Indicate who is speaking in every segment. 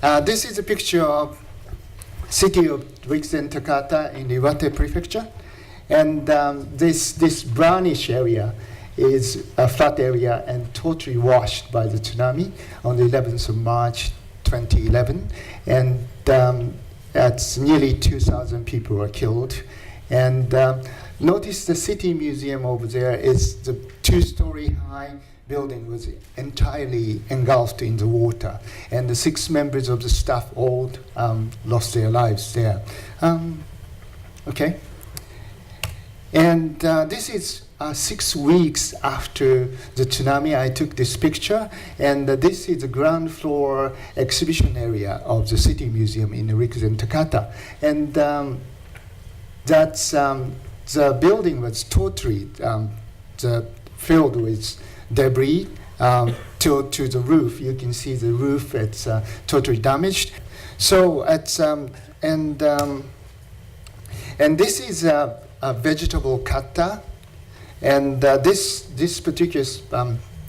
Speaker 1: This is a picture of city of Rikuzen Takata in Iwate Prefecture. And this brownish area is a flat area and totally washed by the tsunami on the 11th of March 2011. And that's nearly 2,000 people were killed. And notice the city museum over there is the 2-story high building was entirely engulfed in the water. And the 6 members of the staff all lost their lives there. Okay. And this is 6 weeks after the tsunami. I took this picture, and this is the ground floor exhibition area of the city museum in Rikuzen Takata. And that's the building was totally filled with debris to the roof. You can see the roof; it's totally damaged. So it's and this is a vegetable cutter, and this particular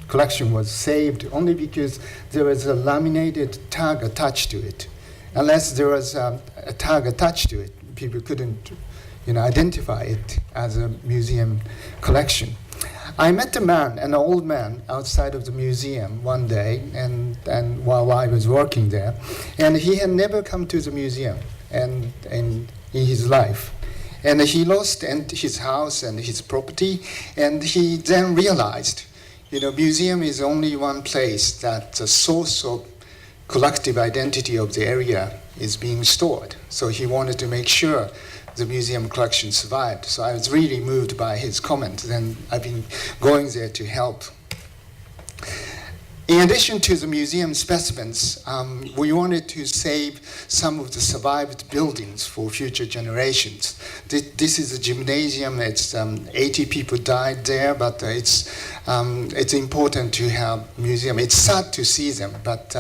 Speaker 1: collection was saved only because there was a laminated tag attached to it. Unless there was a tag attached to it, people couldn't, identify it as a museum collection. I met a man, an old man, outside of the museum one day, and while I was working there, and he had never come to the museum and in his life. And he lost his house and his property, and he then realized, museum is only one place that the source of collective identity of the area is being stored. So he wanted to make sure the museum collection survived. So I was really moved by his comment, and I've been going there to help. In addition to the museum specimens, we wanted to save some of the survived buildings for future generations. This is a gymnasium. It's 80 people died there, but it's important to have museum. It's sad to see them, but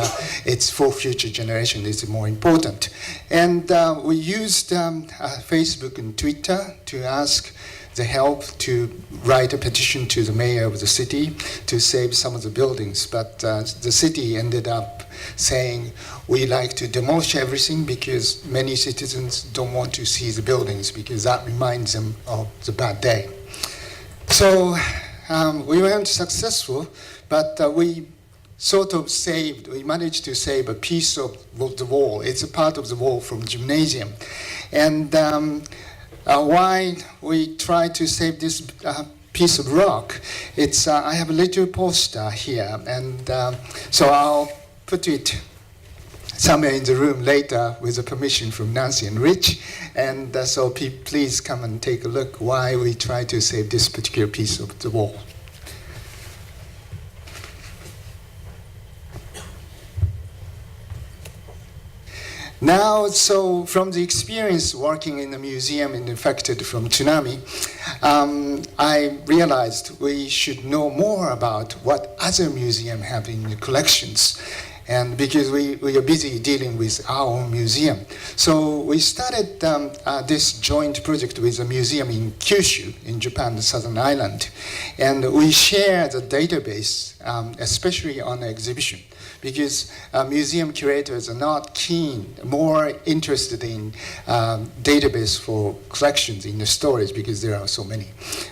Speaker 1: it's for future generations. It's more important. And we used Facebook and Twitter to ask the help to write a petition to the mayor of the city to save some of the buildings. But the city ended up saying, we like to demolish everything because many citizens don't want to see the buildings because that reminds them of the bad day. So we weren't successful, but we managed to save a piece of the wall. It's a part of the wall from gymnasium. And why we try to save this piece of rock? I have a little poster here, and so I'll put it somewhere in the room later with the permission from Nancy and Rich, and so please come and take a look why we try to save this particular piece of the wall. Now, so from the experience working in the museum and affected from tsunami, I realized we should know more about what other museums have in the collections. And because we are busy dealing with our own museum. So we started this joint project with a museum in Kyushu, in Japan, the southern island. And we share the database, especially on the exhibition, because museum curators are not more interested in database for collections in the storage because there are so many.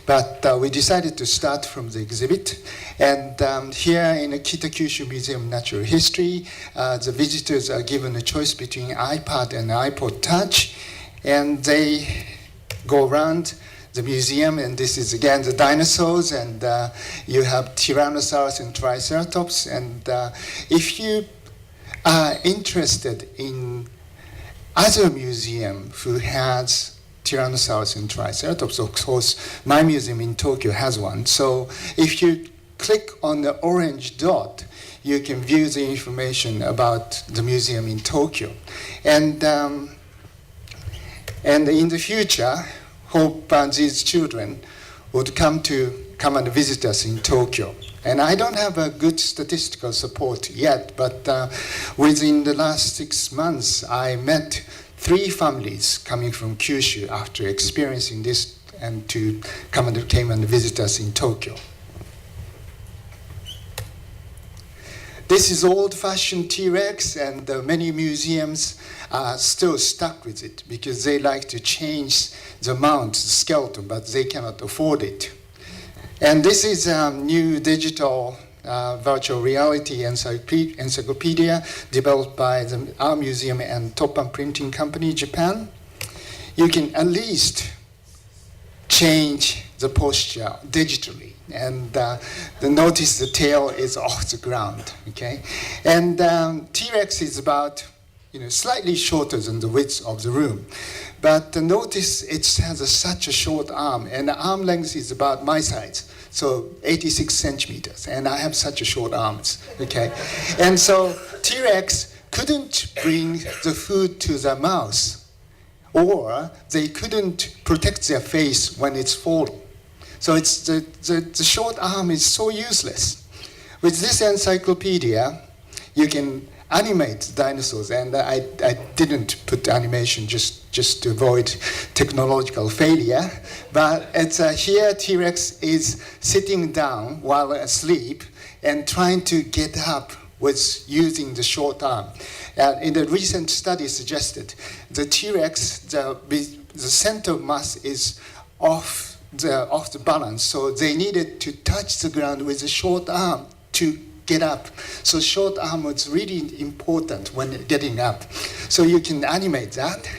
Speaker 1: But we decided to start from the exhibit. And here in the Kita-Kyushu Museum of Natural History, the visitors are given a choice between iPad and iPod Touch, and they go around the museum, and this is again the dinosaurs, and you have Tyrannosaurus and Triceratops. And if you are interested in other museum who has Tyrannosaurus and Triceratops, of course, my museum in Tokyo has one. So if you click on the orange dot, you can view the information about the museum in Tokyo. And in the future, hope these children would come and visit us in Tokyo. And I don't have a good statistical support yet, but within the last 6 months, I met 3 families coming from Kyushu after experiencing this, and came and visit us in Tokyo. This is old-fashioned T-Rex, and many museums are still stuck with it because they like to change the mount, the skeleton, but they cannot afford it. And this is a new digital virtual reality encyclopedia developed by our museum and Toppan Printing Company, Japan. You can at least change the posture digitally, and notice the tail is off the ground, okay? And T-Rex is about, slightly shorter than the width of the room. But notice it has such a short arm, and the arm length is about my size, so 86 centimeters, and I have such a short arms, okay? And so T-Rex couldn't bring the food to their mouth, or they couldn't protect their face when it's falling. So it's the short arm is so useless. With this encyclopedia, you can animate dinosaurs, and I didn't put animation just to avoid technological failure, but it's here T-Rex is sitting down while asleep and trying to get up with using the short arm. In the recent study suggested, the T-Rex, the center of mass is off the balance, so they needed to touch the ground with a short arm to get up. So short arm was really important when getting up. So you can animate that.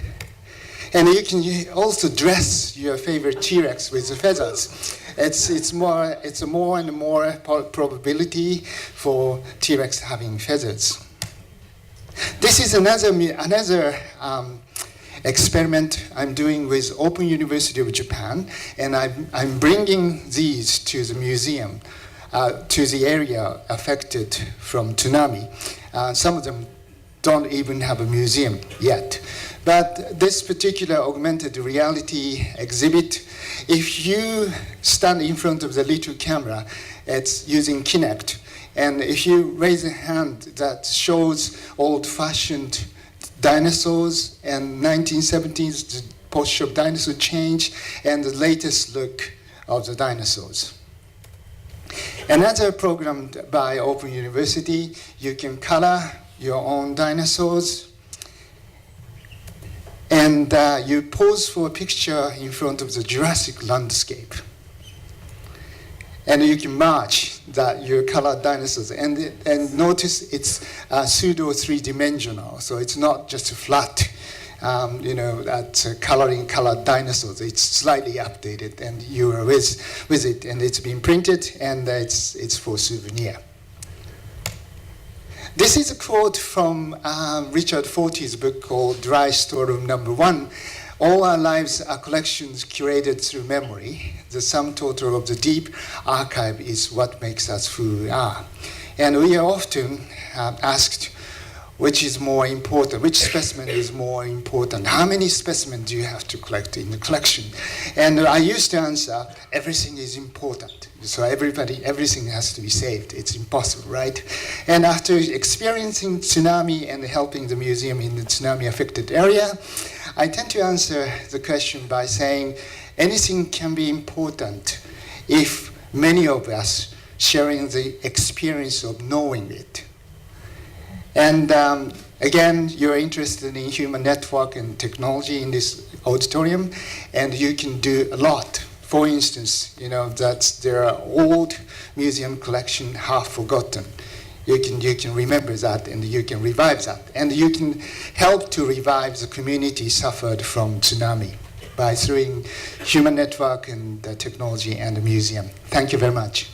Speaker 1: And you can also dress your favorite T-Rex with the feathers. It's a more and more probability for T-Rex having feathers. This is another experiment I'm doing with Open University of Japan, and I'm bringing these to the museum, to the area affected from tsunami. Some of them don't even have a museum yet. But this particular augmented reality exhibit, if you stand in front of the little camera, it's using Kinect, and if you raise a hand that shows old-fashioned dinosaurs and 1970s, the posture of dinosaur change, and the latest look of the dinosaurs. Another program by Open University, you can color your own dinosaurs, and you pose for a picture in front of the Jurassic landscape. And you can match that your colored dinosaurs. And notice it's pseudo three-dimensional, so it's not just a flat, colored dinosaurs. It's slightly updated, and you are with it, and it's been printed, and it's for souvenir. This is a quote from Richard Fortey's book called Dry Storeroom Number 1. All our lives are collections curated through memory. The sum total of the deep archive is what makes us who we are. And we are often asked, which is more important? Which specimen is more important? How many specimens do you have to collect in the collection? And I used to answer, everything is important. So everything has to be saved. It's impossible, right? And after experiencing tsunami and helping the museum in the tsunami-affected area, I tend to answer the question by saying anything can be important if many of us sharing the experience of knowing it. And again, you're interested in human network and technology in this auditorium, and you can do a lot. For instance, that there are old museum collection half forgotten. You can remember that, and you can revive that. And you can help to revive the community suffered from tsunami by through human network and technology and the museum. Thank you very much.